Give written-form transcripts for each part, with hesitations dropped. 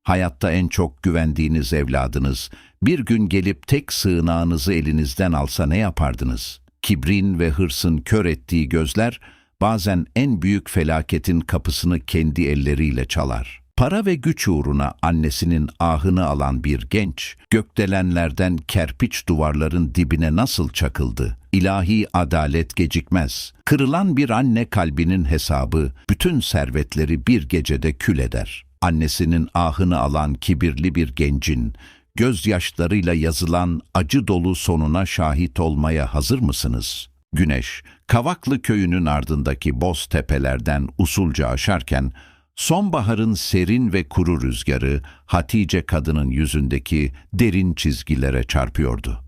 Hayatta en çok güvendiğiniz evladınız bir gün gelip tek sığınağınızı elinizden alsa ne yapardınız? Kibrin ve hırsın kör ettiği gözler bazen en büyük felaketin kapısını kendi elleriyle çalar. Para ve güç uğruna annesinin ahını alan bir genç, gökdelenlerden kerpiç duvarların dibine nasıl çakıldı? İlahi adalet gecikmez. Kırılan bir anne kalbinin hesabı, bütün servetleri bir gecede kül eder. Annesinin ahını alan kibirli bir gencin, gözyaşlarıyla yazılan acı dolu sonuna şahit olmaya hazır mısınız? Güneş, Kavaklı köyünün ardındaki boz tepelerden usulca aşarken, sonbaharın serin ve kuru rüzgarı Hatice kadının yüzündeki derin çizgilere çarpıyordu.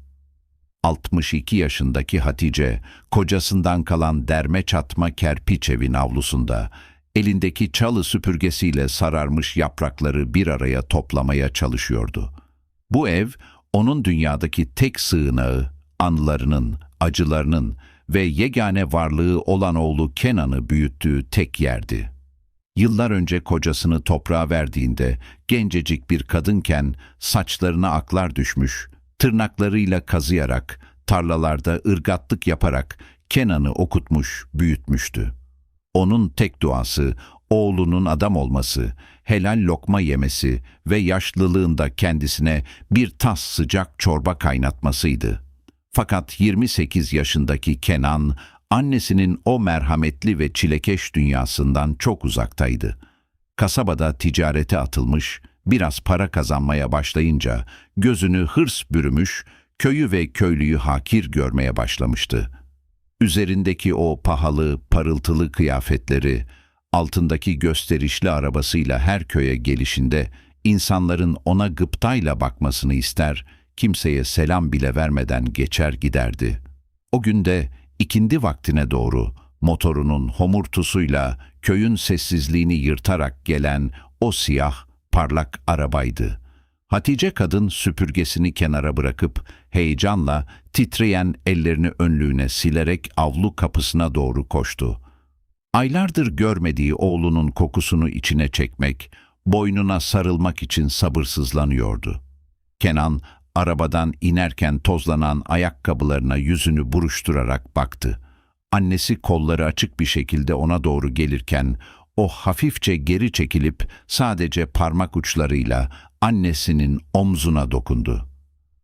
62 yaşındaki Hatice, kocasından kalan derme çatma kerpiç evin avlusunda, elindeki çalı süpürgesiyle sararmış yaprakları bir araya toplamaya çalışıyordu. Bu ev, onun dünyadaki tek sığınağı, anılarının, acılarının ve yegane varlığı olan oğlu Kenan'ı büyüttüğü tek yerdi. Yıllar önce kocasını toprağa verdiğinde gencecik bir kadınken saçlarına aklar düşmüş, tırnaklarıyla kazıyarak, tarlalarda ırgatlık yaparak Kenan'ı okutmuş, büyütmüştü. Onun tek duası, oğlunun adam olması, helal lokma yemesi ve yaşlılığında kendisine bir tas sıcak çorba kaynatmasıydı. Fakat 28 yaşındaki Kenan, annesinin o merhametli ve çilekeş dünyasından çok uzaktaydı. Kasabada ticarete atılmış, biraz para kazanmaya başlayınca gözünü hırs bürümüş, köyü ve köylüyü hakir görmeye başlamıştı. Üzerindeki o pahalı, parıltılı kıyafetleri, altındaki gösterişli arabasıyla her köye gelişinde insanların ona gıptayla bakmasını ister, kimseye selam bile vermeden geçer giderdi. O günde ikindi vaktine doğru motorunun homurtusuyla köyün sessizliğini yırtarak gelen o siyah, parlak arabaydı. Hatice kadın süpürgesini kenara bırakıp heyecanla titreyen ellerini önlüğüne silerek avlu kapısına doğru koştu. Aylardır görmediği oğlunun kokusunu içine çekmek, boynuna sarılmak için sabırsızlanıyordu. Kenan, arabadan inerken tozlanan ayakkabılarına yüzünü buruşturarak baktı. Annesi kolları açık bir şekilde ona doğru gelirken, o hafifçe geri çekilip sadece parmak uçlarıyla annesinin omzuna dokundu.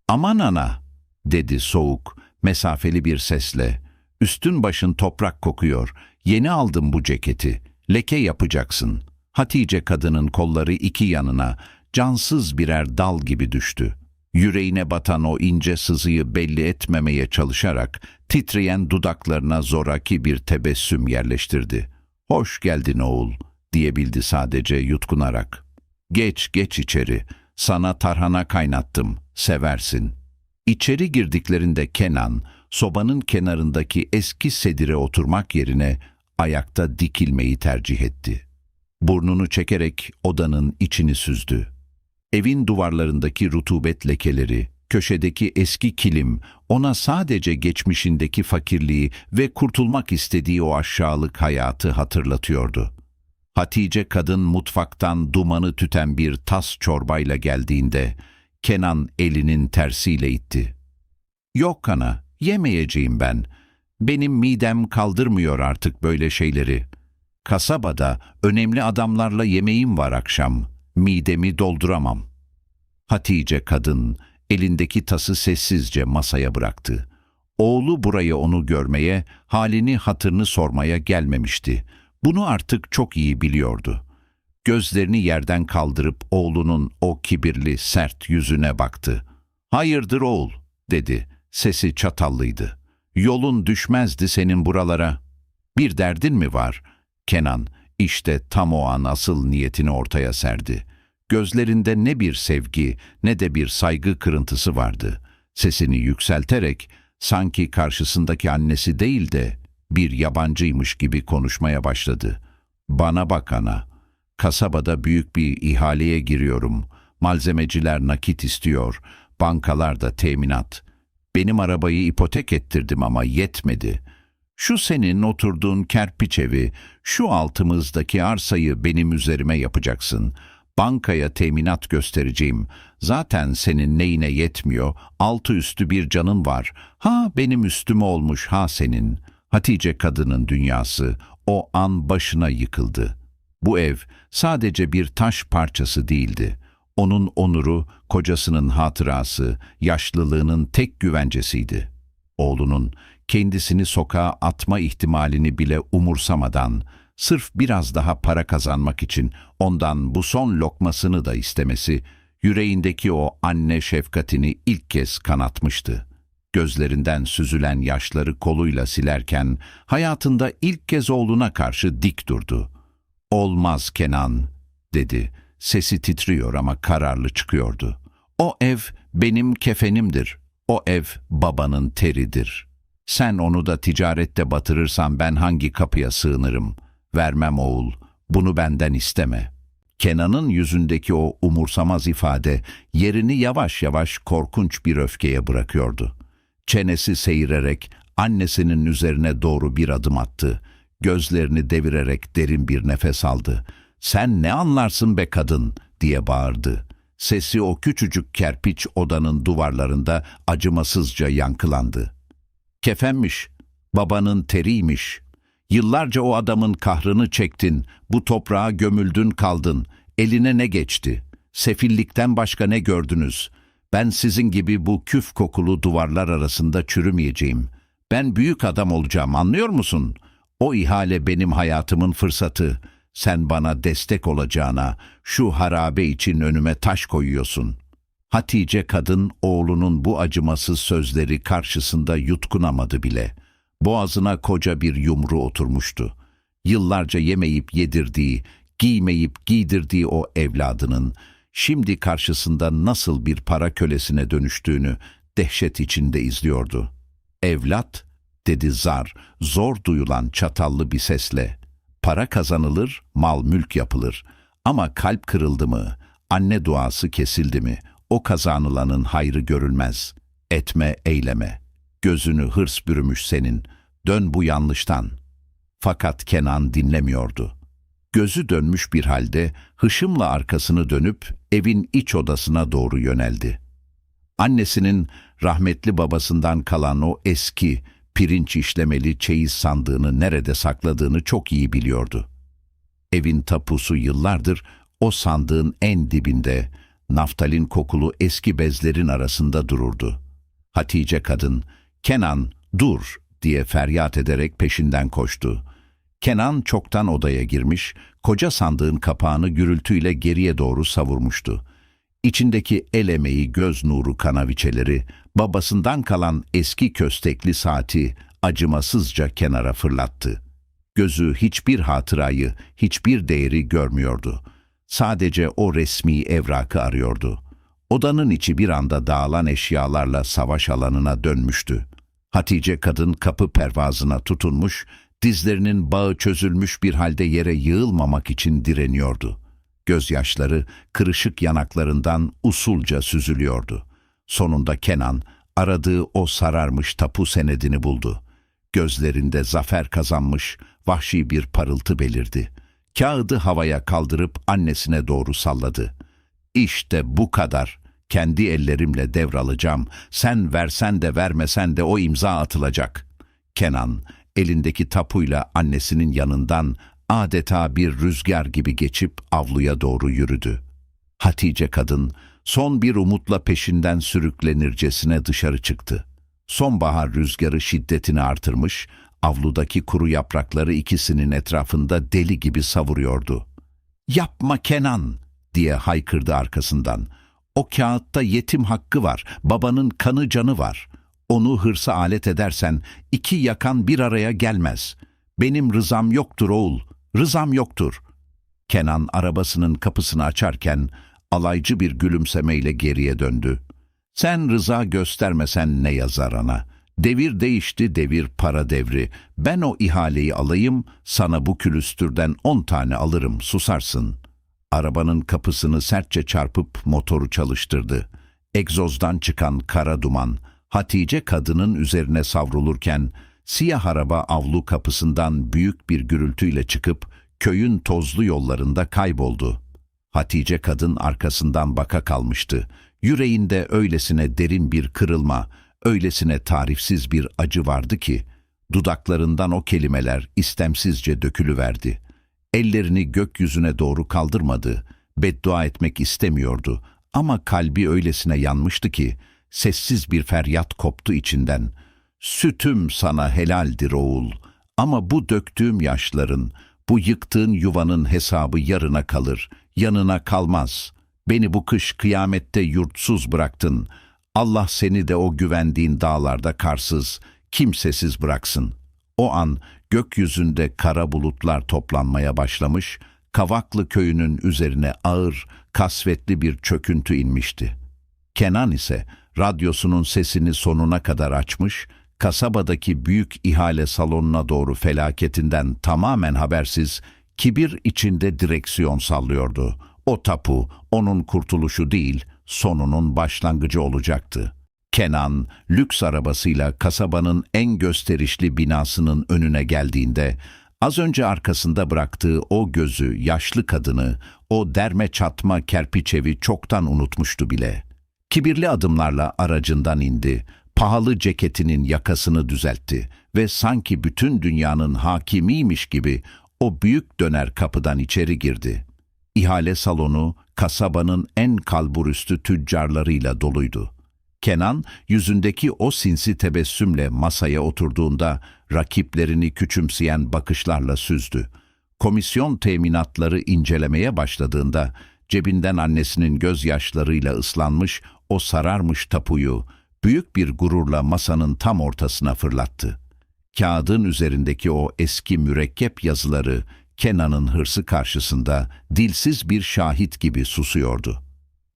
"Aman ana!" dedi soğuk, mesafeli bir sesle. "Üstün başın toprak kokuyor. Yeni aldım bu ceketi. Leke yapacaksın." Hatice kadının kolları iki yanına, cansız birer dal gibi düştü. Yüreğine batan o ince sızıyı belli etmemeye çalışarak titreyen dudaklarına zoraki bir tebessüm yerleştirdi. "Hoş geldin oğul," diyebildi sadece yutkunarak. "Geç, geç içeri. Sana tarhana kaynattım. Seversin." İçeri girdiklerinde Kenan, sobanın kenarındaki eski sedire oturmak yerine ayakta dikilmeyi tercih etti. Burnunu çekerek odanın içini süzdü. Evin duvarlarındaki rutubet lekeleri, köşedeki eski kilim ona sadece geçmişindeki fakirliği ve kurtulmak istediği o aşağılık hayatı hatırlatıyordu. Hatice kadın mutfaktan dumanı tüten bir tas çorbayla geldiğinde Kenan elinin tersiyle itti. "Yok ana, yemeyeceğim ben. Benim midem kaldırmıyor artık böyle şeyleri. Kasabada önemli adamlarla yemeğim var akşam. Midemi dolduramam." Hatice kadın elindeki tası sessizce masaya bıraktı. Oğlu buraya onu görmeye, halini hatırını sormaya gelmemişti. Bunu artık çok iyi biliyordu. Gözlerini yerden kaldırıp oğlunun o kibirli, sert yüzüne baktı. "Hayırdır oğul?" dedi. Sesi çatallıydı. "Yolun düşmezdi senin buralara. Bir derdin mi var?" Kenan işte tam o an asıl niyetini ortaya serdi. Gözlerinde ne bir sevgi ne de bir saygı kırıntısı vardı. Sesini yükselterek sanki karşısındaki annesi değil de bir yabancıymış gibi konuşmaya başladı. "Bana bak ana, kasabada büyük bir ihaleye giriyorum. Malzemeciler nakit istiyor, bankalar da teminat. Benim arabayı ipotek ettirdim ama yetmedi. Şu senin oturduğun kerpiç evi, şu altımızdaki arsayı benim üzerime yapacaksın. Bankaya teminat göstereceğim. Zaten senin neyine yetmiyor, altı üstü bir canın var. Ha benim üstüme olmuş, ha senin. Hatice kadının dünyası o an başına yıkıldı. Bu ev sadece bir taş parçası değildi. Onun onuru, kocasının hatırası, yaşlılığının tek güvencesiydi. Oğlunun kendisini sokağa atma ihtimalini bile umursamadan, sırf biraz daha para kazanmak için ondan bu son lokmasını da istemesi, yüreğindeki o anne şefkatini ilk kez kanatmıştı. Gözlerinden süzülen yaşları koluyla silerken, hayatında ilk kez oğluna karşı dik durdu. "Olmaz Kenan," dedi. Sesi titriyor ama kararlı çıkıyordu. "O ev benim kefenimdir. O ev babanın teridir. Sen onu da ticarette batırırsan ben hangi kapıya sığınırım? Vermem oğul, bunu benden isteme." Kenan'ın yüzündeki o umursamaz ifade yerini yavaş yavaş korkunç bir öfkeye bırakıyordu. Çenesi seyirerek annesinin üzerine doğru bir adım attı. Gözlerini devirerek derin bir nefes aldı. "Sen ne anlarsın be kadın?" diye bağırdı. Sesi o küçücük kerpiç odanın duvarlarında acımasızca yankılandı. "Kefenmiş, babanın teriymiş. Yıllarca o adamın kahrını çektin, bu toprağa gömüldün kaldın. Eline ne geçti? Sefillikten başka ne gördünüz? Ben sizin gibi bu küf kokulu duvarlar arasında çürümeyeceğim. Ben büyük adam olacağım, anlıyor musun? O ihale benim hayatımın fırsatı. Sen bana destek olacağına şu harabe için önüme taş koyuyorsun." Hatice kadın oğlunun bu acımasız sözleri karşısında yutkunamadı bile. Boğazına koca bir yumru oturmuştu. Yıllarca yemeyip yedirdiği, giymeyip giydirdiği o evladının şimdi karşısında nasıl bir para kölesine dönüştüğünü dehşet içinde izliyordu. "Evlat," dedi zor duyulan çatallı bir sesle. "Para kazanılır, mal mülk yapılır. Ama kalp kırıldı mı, anne duası kesildi mi, o kazanılanın hayrı görülmez. Etme, eyleme. Gözünü hırs bürümüş senin. Dön bu yanlıştan." Fakat Kenan dinlemiyordu. Gözü dönmüş bir halde hışımla arkasını dönüp evin iç odasına doğru yöneldi. Annesinin rahmetli babasından kalan o eski, pirinç işlemeli çeyiz sandığını nerede sakladığını çok iyi biliyordu. Evin tapusu yıllardır o sandığın en dibinde, naftalin kokulu eski bezlerin arasında dururdu. Hatice kadın, "Kenan, dur!" diye feryat ederek peşinden koştu. Kenan çoktan odaya girmiş, koca sandığın kapağını gürültüyle geriye doğru savurmuştu. İçindeki el emeği, göz nuru kanaviçeleri, babasından kalan eski köstekli saati acımasızca kenara fırlattı. Gözü hiçbir hatırayı, hiçbir değeri görmüyordu. Sadece o resmi evrakı arıyordu. Odanın içi bir anda dağılan eşyalarla savaş alanına dönmüştü. Hatice kadın kapı pervazına tutunmuş, dizlerinin bağı çözülmüş bir halde yere yığılmamak için direniyordu. Gözyaşları kırışık yanaklarından usulca süzülüyordu. Sonunda Kenan aradığı o sararmış tapu senedini buldu. Gözlerinde zafer kazanmış vahşi bir parıltı belirdi. Kağıdı havaya kaldırıp annesine doğru salladı. "İşte bu kadar. Kendi ellerimle devralacağım. Sen versen de vermesen de o imza atılacak." Kenan elindeki tapuyla annesinin yanından adeta bir rüzgar gibi geçip avluya doğru yürüdü. Hatice kadın son bir umutla peşinden sürüklenircesine dışarı çıktı. Sonbahar rüzgarı şiddetini artırmış, avludaki kuru yaprakları ikisinin etrafında deli gibi savuruyordu. "Yapma Kenan!" diye haykırdı arkasından. "O kağıtta yetim hakkı var, babanın kanı canı var. Onu hırsa alet edersen iki yakan bir araya gelmez. Benim rızam yoktur oğul, rızam yoktur." Kenan arabasının kapısını açarken alaycı bir gülümsemeyle geriye döndü. "Sen rıza göstermesen ne yazar ana? Devir değişti, devir para devri. Ben o ihaleyi alayım, sana bu külüstürden 10 tane alırım, susarsın." Arabanın kapısını sertçe çarpıp motoru çalıştırdı. Egzozdan çıkan kara duman Hatice kadının üzerine savrulurken siyah araba avlu kapısından büyük bir gürültüyle çıkıp köyün tozlu yollarında kayboldu. Hatice kadın arkasından baka kalmıştı. Yüreğinde öylesine derin bir kırılma, öylesine tarifsiz bir acı vardı ki, dudaklarından o kelimeler istemsizce dökülüverdi. Ellerini gökyüzüne doğru kaldırmadı, beddua etmek istemiyordu ama kalbi öylesine yanmıştı ki, sessiz bir feryat koptu içinden. "Sütüm sana helaldir oğul ama bu döktüğüm yaşların, bu yıktığın yuvanın hesabı yarına kalır, yanına kalmaz. Beni bu kış kıyamette yurtsuz bıraktın. Allah seni de o güvendiğin dağlarda karsız, kimsesiz bıraksın." O an gökyüzünde kara bulutlar toplanmaya başlamış, Kavaklı köyünün üzerine ağır, kasvetli bir çöküntü inmişti. Kenan ise radyosunun sesini sonuna kadar açmış, kasabadaki büyük ihale salonuna doğru felaketinden tamamen habersiz, kibir içinde direksiyon sallıyordu. O tapu, onun kurtuluşu değil, sonunun başlangıcı olacaktı. Kenan, lüks arabasıyla kasabanın en gösterişli binasının önüne geldiğinde, az önce arkasında bıraktığı o gözü, yaşlı kadını, o derme çatma kerpiç evi çoktan unutmuştu bile. Kibirli adımlarla aracından indi, pahalı ceketinin yakasını düzeltti ve sanki bütün dünyanın hakimiymiş gibi o büyük döner kapıdan içeri girdi. İhale salonu kasabanın en kalburüstü tüccarlarıyla doluydu. Kenan, yüzündeki o sinsi tebessümle masaya oturduğunda rakiplerini küçümseyen bakışlarla süzdü. Komisyon teminatları incelemeye başladığında cebinden annesinin gözyaşlarıyla ıslanmış o sararmış tapuyu büyük bir gururla masanın tam ortasına fırlattı. Kağıdın üzerindeki o eski mürekkep yazıları Kenan'ın hırsı karşısında dilsiz bir şahit gibi susuyordu.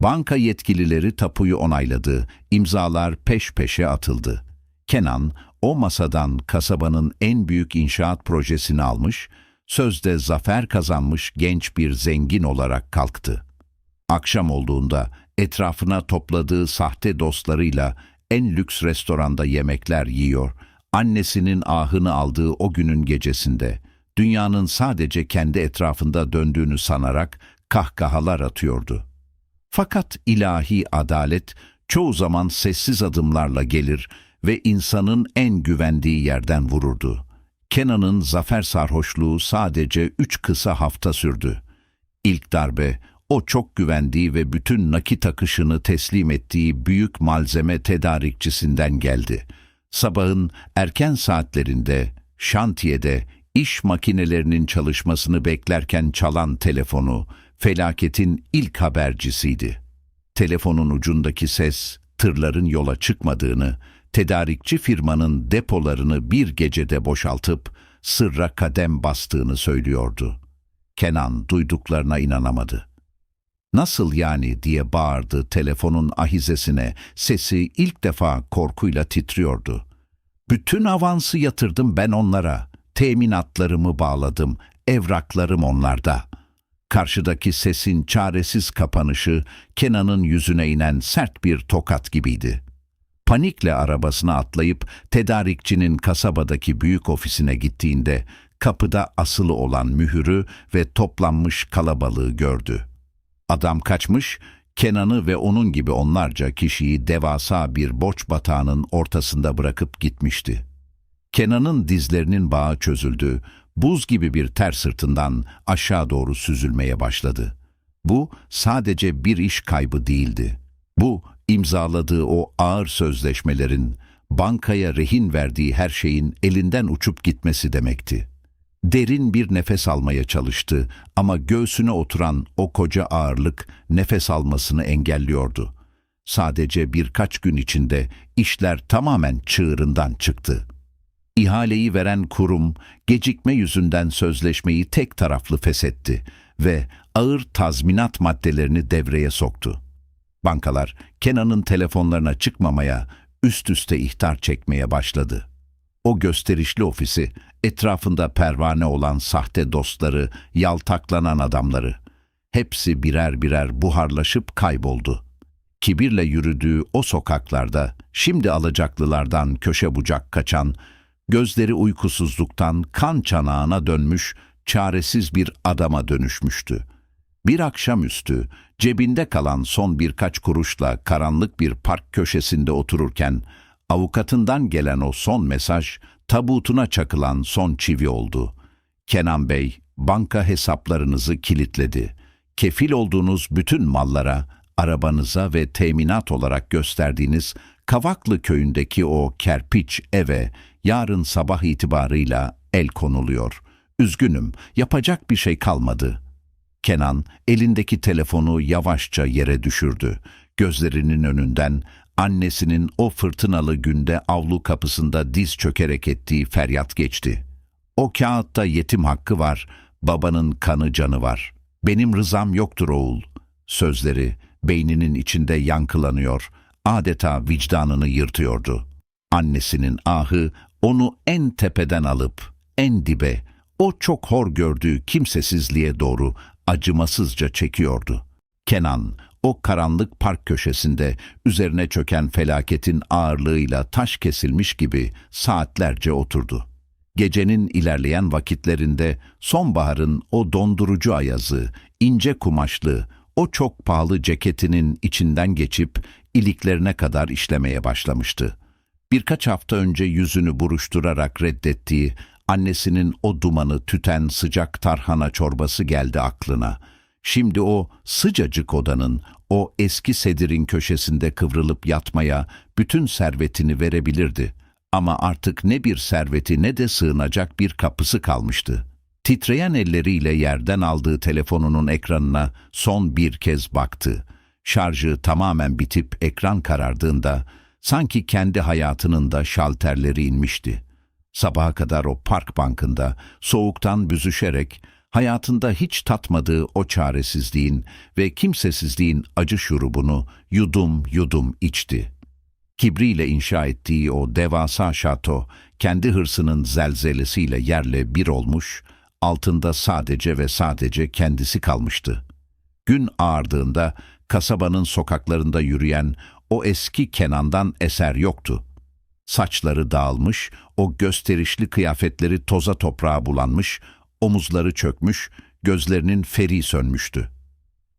Banka yetkilileri tapuyu onayladı, imzalar peş peşe atıldı. Kenan, o masadan kasabanın en büyük inşaat projesini almış, sözde zafer kazanmış genç bir zengin olarak kalktı. Akşam olduğunda etrafına topladığı sahte dostlarıyla en lüks restoranda yemekler yiyor, annesinin ahını aldığı o günün gecesinde, dünyanın sadece kendi etrafında döndüğünü sanarak kahkahalar atıyordu. Fakat ilahi adalet çoğu zaman sessiz adımlarla gelir ve insanın en güvendiği yerden vururdu. Kenan'ın zafer sarhoşluğu sadece 3 kısa hafta sürdü. İlk darbe, o çok güvendiği ve bütün nakit akışını teslim ettiği büyük malzeme tedarikçisinden geldi. Sabahın erken saatlerinde, şantiyede, iş makinelerinin çalışmasını beklerken çalan telefonu, felaketin ilk habercisiydi. Telefonun ucundaki ses, tırların yola çıkmadığını, tedarikçi firmanın depolarını bir gecede boşaltıp sırra kadem bastığını söylüyordu. Kenan duyduklarına inanamadı. "Nasıl yani?" diye bağırdı telefonun ahizesine, sesi ilk defa korkuyla titriyordu. "Bütün avansı yatırdım ben onlara, teminatlarımı bağladım, evraklarım onlarda." Karşıdaki sesin çaresiz kapanışı Kenan'ın yüzüne inen sert bir tokat gibiydi. Panikle arabasına atlayıp tedarikçinin kasabadaki büyük ofisine gittiğinde kapıda asılı olan mühürü ve toplanmış kalabalığı gördü. Adam kaçmış, Kenan'ı ve onun gibi onlarca kişiyi devasa bir borç batağının ortasında bırakıp gitmişti. Kenan'ın dizlerinin bağı çözüldü, buz gibi bir ter sırtından aşağı doğru süzülmeye başladı. Bu sadece bir iş kaybı değildi. Bu, imzaladığı o ağır sözleşmelerin, bankaya rehin verdiği her şeyin elinden uçup gitmesi demekti. Derin bir nefes almaya çalıştı ama göğsüne oturan o koca ağırlık nefes almasını engelliyordu. Sadece birkaç gün içinde işler tamamen çığırından çıktı. İhaleyi veren kurum, gecikme yüzünden sözleşmeyi tek taraflı feshetti ve ağır tazminat maddelerini devreye soktu. Bankalar, Kenan'ın telefonlarına çıkmamaya, üst üste ihtar çekmeye başladı. O gösterişli ofisi, etrafında pervane olan sahte dostları, yaltaklanan adamları, hepsi birer birer buharlaşıp kayboldu. Kibirle yürüdüğü o sokaklarda, şimdi alacaklılardan köşe bucak kaçan, gözleri uykusuzluktan kan çanağına dönmüş, çaresiz bir adama dönüşmüştü. Bir akşamüstü cebinde kalan son birkaç kuruşla karanlık bir park köşesinde otururken avukatından gelen o son mesaj tabutuna çakılan son çivi oldu. Kenan Bey, banka hesaplarınızı kilitledi. Kefil olduğunuz bütün mallara, arabanıza ve teminat olarak gösterdiğiniz Kavaklı köyündeki o kerpiç eve yarın sabah itibarıyla el konuluyor. Üzgünüm, yapacak bir şey kalmadı. Kenan elindeki telefonu yavaşça yere düşürdü. Gözlerinin önünden annesinin o fırtınalı günde avlu kapısında diz çökerek ettiği feryat geçti. O kağıtta yetim hakkı var, babanın kanı canı var. Benim rızam yoktur oğul. Sözleri beyninin içinde yankılanıyor, adeta vicdanını yırtıyordu. Annesinin ahı onu en tepeden alıp en dibe, o çok hor gördüğü kimsesizliğe doğru acımasızca çekiyordu. Kenan, o karanlık park köşesinde üzerine çöken felaketin ağırlığıyla taş kesilmiş gibi saatlerce oturdu. Gecenin ilerleyen vakitlerinde sonbaharın o dondurucu ayazı, ince kumaşlı, o çok pahalı ceketinin içinden geçip iliklerine kadar işlemeye başlamıştı. Birkaç hafta önce yüzünü buruşturarak reddettiği annesinin o dumanı tüten sıcak tarhana çorbası geldi aklına. Şimdi o sıcacık odanın, o eski sedirin köşesinde kıvrılıp yatmaya bütün servetini verebilirdi. Ama artık ne bir serveti ne de sığınacak bir kapısı kalmıştı. Titreyen elleriyle yerden aldığı telefonunun ekranına son bir kez baktı. Şarjı tamamen bitip ekran karardığında sanki kendi hayatının da şalterleri inmişti. Sabaha kadar o park bankında soğuktan büzüşerek hayatında hiç tatmadığı o çaresizliğin ve kimsesizliğin acı şurubunu yudum yudum içti. Kibriyle inşa ettiği o devasa şato kendi hırsının zelzelesiyle yerle bir olmuş, altında sadece ve sadece kendisi kalmıştı. Gün ağardığında kasabanın sokaklarında yürüyen o eski Kenan'dan eser yoktu. Saçları dağılmış, o gösterişli kıyafetleri toza toprağa bulanmış, omuzları çökmüş, gözlerinin feri sönmüştü.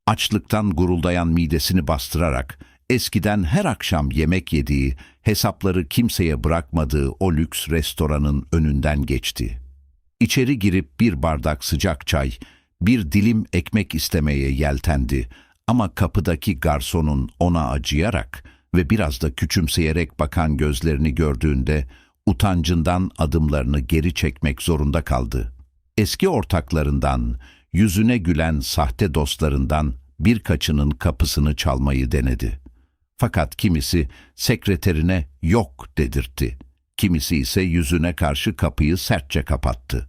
Açlıktan guruldayan midesini bastırarak, eskiden her akşam yemek yediği, hesapları kimseye bırakmadığı o lüks restoranın önünden geçti. İçeri girip bir bardak sıcak çay, bir dilim ekmek istemeye yeltendi ama kapıdaki garsonun ona acıyarak ve biraz da küçümseyerek bakan gözlerini gördüğünde utancından adımlarını geri çekmek zorunda kaldı. Eski ortaklarından, yüzüne gülen sahte dostlarından birkaçının kapısını çalmayı denedi. Fakat kimisi sekreterine yok dedirtti. Kimisi ise yüzüne karşı kapıyı sertçe kapattı.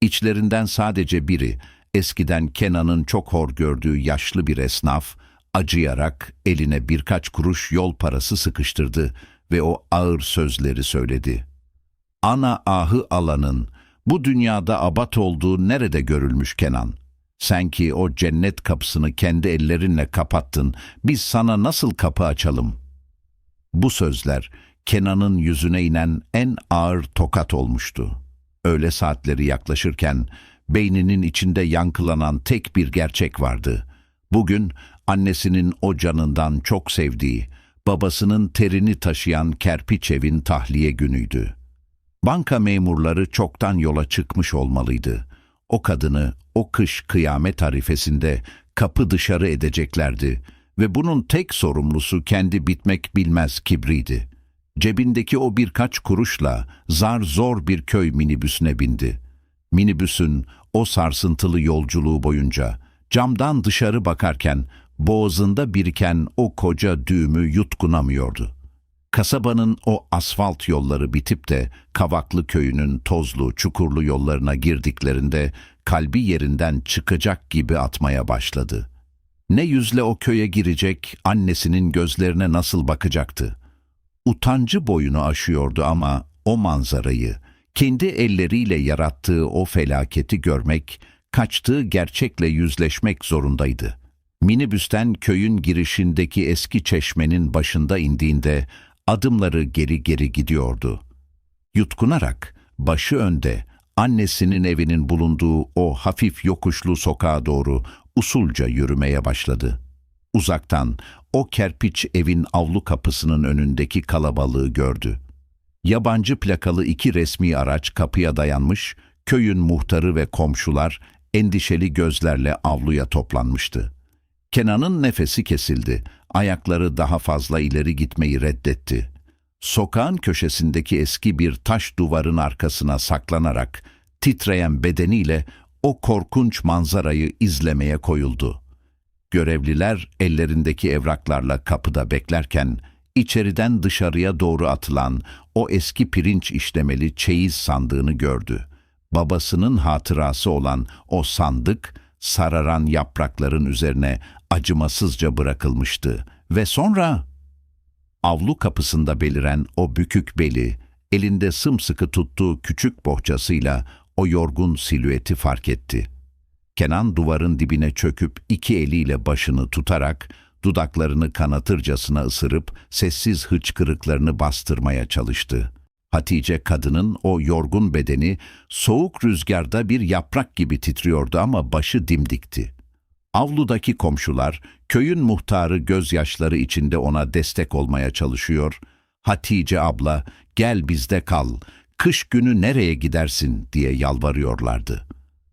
İçlerinden sadece biri, eskiden Kenan'ın çok hor gördüğü yaşlı bir esnaf, acıyarak eline birkaç kuruş yol parası sıkıştırdı ve o ağır sözleri söyledi. Ana ahı alanın, bu dünyada abat olduğu nerede görülmüş Kenan? Sen ki o cennet kapısını kendi ellerinle kapattın, biz sana nasıl kapı açalım? Bu sözler Kenan'ın yüzüne inen en ağır tokat olmuştu. Öğle saatleri yaklaşırken beyninin içinde yankılanan tek bir gerçek vardı. Bugün annesinin o canından çok sevdiği, babasının terini taşıyan kerpiç evin tahliye günüydü. Banka memurları çoktan yola çıkmış olmalıydı. O kadını o kış kıyamet arifesinde kapı dışarı edeceklerdi ve bunun tek sorumlusu kendi bitmek bilmez kibriydi. Cebindeki o birkaç kuruşla zar zor bir köy minibüsüne bindi. Minibüsün o sarsıntılı yolculuğu boyunca camdan dışarı bakarken boğazında biriken o koca düğümü yutkunamıyordu. Kasabanın o asfalt yolları bitip de Kavaklı köyünün tozlu, çukurlu yollarına girdiklerinde kalbi yerinden çıkacak gibi atmaya başladı. Ne yüzle o köye girecek, annesinin gözlerine nasıl bakacaktı? Utancı boyunu aşıyordu ama o manzarayı, kendi elleriyle yarattığı o felaketi görmek, kaçtığı gerçekle yüzleşmek zorundaydı. Minibüsten köyün girişindeki eski çeşmenin başında indiğinde adımları geri geri gidiyordu. Yutkunarak, başı önde, annesinin evinin bulunduğu o hafif yokuşlu sokağa doğru usulca yürümeye başladı. Uzaktan o kerpiç evin avlu kapısının önündeki kalabalığı gördü. Yabancı plakalı 2 resmi araç kapıya dayanmış, köyün muhtarı ve komşular endişeli gözlerle avluya toplanmıştı. Kenan'ın nefesi kesildi, ayakları daha fazla ileri gitmeyi reddetti. Sokağın köşesindeki eski bir taş duvarın arkasına saklanarak, titreyen bedeniyle o korkunç manzarayı izlemeye koyuldu. Görevliler ellerindeki evraklarla kapıda beklerken, içeriden dışarıya doğru atılan o eski pirinç işlemeli çeyiz sandığını gördü. Babasının hatırası olan o sandık, sararan yaprakların üzerine acımasızca bırakılmıştı. Ve sonra avlu kapısında beliren o bükük beli, elinde sımsıkı tuttuğu küçük bohçasıyla o yorgun silüeti fark etti. Kenan duvarın dibine çöküp 2 eliyle başını tutarak, dudaklarını kanatırcasına ısırıp sessiz hıçkırıklarını bastırmaya çalıştı. Hatice kadının o yorgun bedeni soğuk rüzgarda bir yaprak gibi titriyordu ama başı dimdikti. Avludaki komşular, köyün muhtarı gözyaşları içinde ona destek olmaya çalışıyor. "Hatice abla, gel bizde kal, kış günü nereye gidersin?" diye yalvarıyorlardı.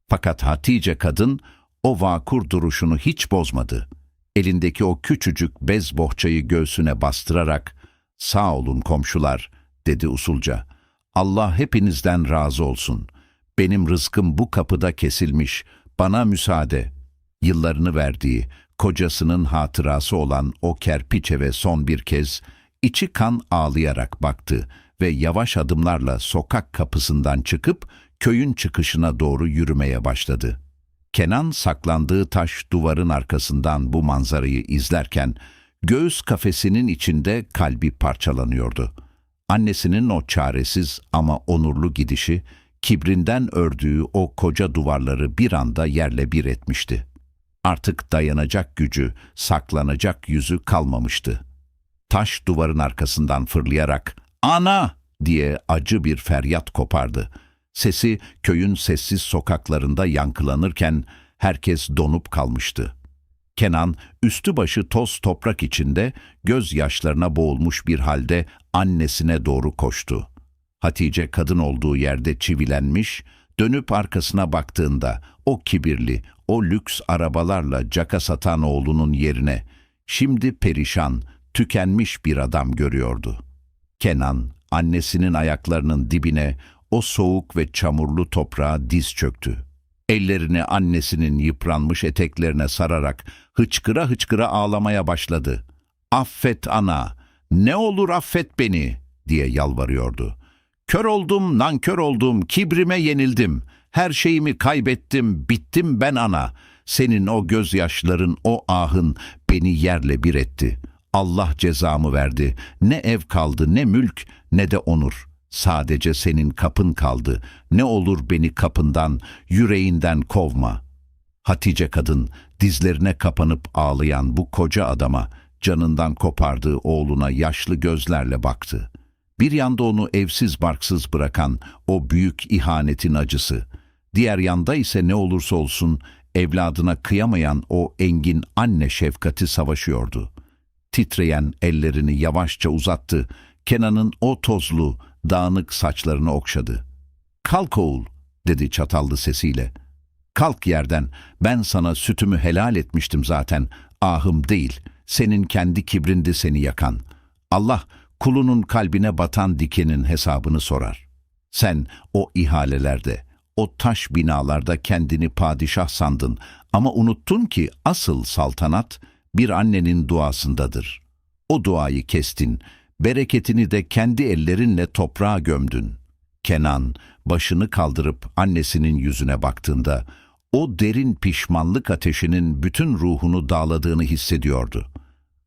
Fakat Hatice kadın o vakur duruşunu hiç bozmadı. Elindeki o küçücük bez bohçayı göğsüne bastırarak "Sağ olun komşular," dedi usulca. "Allah hepinizden razı olsun. Benim rızkım bu kapıda kesilmiş. Bana müsaade." Yıllarını verdiği, kocasının hatırası olan o kerpiç eve son bir kez içi kan ağlayarak baktı ve yavaş adımlarla sokak kapısından çıkıp köyün çıkışına doğru yürümeye başladı. Kenan saklandığı taş duvarın arkasından bu manzarayı izlerken göğüs kafesinin içinde kalbi parçalanıyordu. Annesinin o çaresiz ama onurlu gidişi, kibrinden ördüğü o koca duvarları bir anda yerle bir etmişti. Artık dayanacak gücü, saklanacak yüzü kalmamıştı. Taş duvarın arkasından fırlayarak "Ana!" diye acı bir feryat kopardı. Sesi köyün sessiz sokaklarında yankılanırken herkes donup kalmıştı. Kenan üstü başı toz toprak içinde gözyaşlarına boğulmuş bir halde annesine doğru koştu. Hatice kadın olduğu yerde çivilenmiş, dönüp arkasına baktığında o kibirli, o lüks arabalarla caka satan oğlunun yerine şimdi perişan, tükenmiş bir adam görüyordu. Kenan annesinin ayaklarının dibine, o soğuk ve çamurlu toprağa diz çöktü. Ellerini annesinin yıpranmış eteklerine sararak hıçkıra hıçkıra ağlamaya başladı. "Affet ana, ne olur affet beni," diye yalvarıyordu. "Kör oldum, nankör oldum, kibrime yenildim. Her şeyimi kaybettim, bittim ben ana. Senin o gözyaşların, o ahın beni yerle bir etti. Allah cezamı verdi. Ne ev kaldı, ne mülk, ne de onur. Sadece senin kapın kaldı. Ne olur beni kapından, yüreğinden kovma." Hatice kadın dizlerine kapanıp ağlayan bu koca adama, canından kopardığı oğluna yaşlı gözlerle baktı. Bir yanda onu evsiz barksız bırakan o büyük ihanetin acısı, diğer yanda ise ne olursa olsun evladına kıyamayan o engin anne şefkati savaşıyordu. Titreyen ellerini yavaşça uzattı, Kenan'ın o tozlu, dağınık saçlarını okşadı. "Kalk oğul," dedi çatallı sesiyle. "Kalk yerden, ben sana sütümü helal etmiştim zaten, ahım değil, senin kendi kibrindi seni yakan. Allah, kulunun kalbine batan dikenin hesabını sorar. Sen o ihalelerde, o taş binalarda kendini padişah sandın ama unuttun ki asıl saltanat bir annenin duasındadır. O duayı kestin, bereketini de kendi ellerinle toprağa gömdün." Kenan başını kaldırıp annesinin yüzüne baktığında o derin pişmanlık ateşinin bütün ruhunu dağladığını hissediyordu.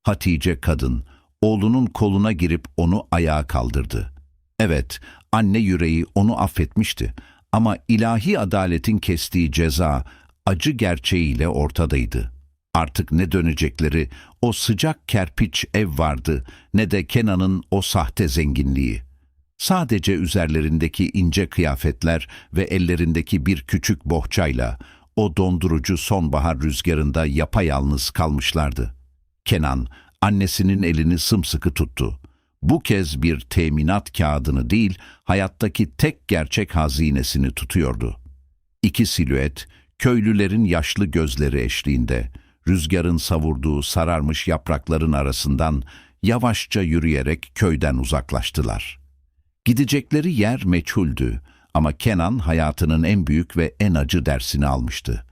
Hatice kadın oğlunun koluna girip onu ayağa kaldırdı. Evet, anne yüreği onu affetmişti ama ilahi adaletin kestiği ceza acı gerçeğiyle ortadaydı. Artık ne dönecekleri o sıcak kerpiç ev vardı ne de Kenan'ın o sahte zenginliği. Sadece üzerlerindeki ince kıyafetler ve ellerindeki bir küçük bohçayla o dondurucu sonbahar rüzgarında yapayalnız kalmışlardı. Kenan, annesinin elini sımsıkı tuttu. Bu kez bir teminat kağıdını değil, hayattaki tek gerçek hazinesini tutuyordu. İki silüet, köylülerin yaşlı gözleri eşliğinde, rüzgarın savurduğu sararmış yaprakların arasından yavaşça yürüyerek köyden uzaklaştılar. Gidecekleri yer meçhuldü ama Kenan hayatının en büyük ve en acı dersini almıştı.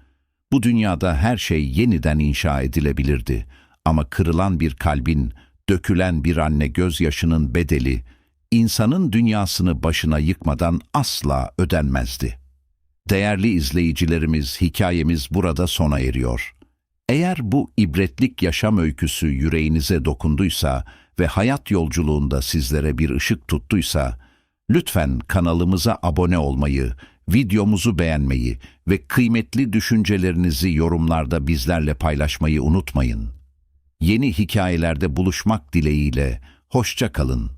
Bu dünyada her şey yeniden inşa edilebilirdi ama kırılan bir kalbin, dökülen bir anne gözyaşının bedeli, insanın dünyasını başına yıkmadan asla ödenmezdi. Değerli izleyicilerimiz, hikayemiz burada sona eriyor. Eğer bu ibretlik yaşam öyküsü yüreğinize dokunduysa ve hayat yolculuğunda sizlere bir ışık tuttuysa, lütfen kanalımıza abone olmayı, videomuzu beğenmeyi ve kıymetli düşüncelerinizi yorumlarda bizlerle paylaşmayı unutmayın. Yeni hikayelerde buluşmak dileğiyle, hoşça kalın.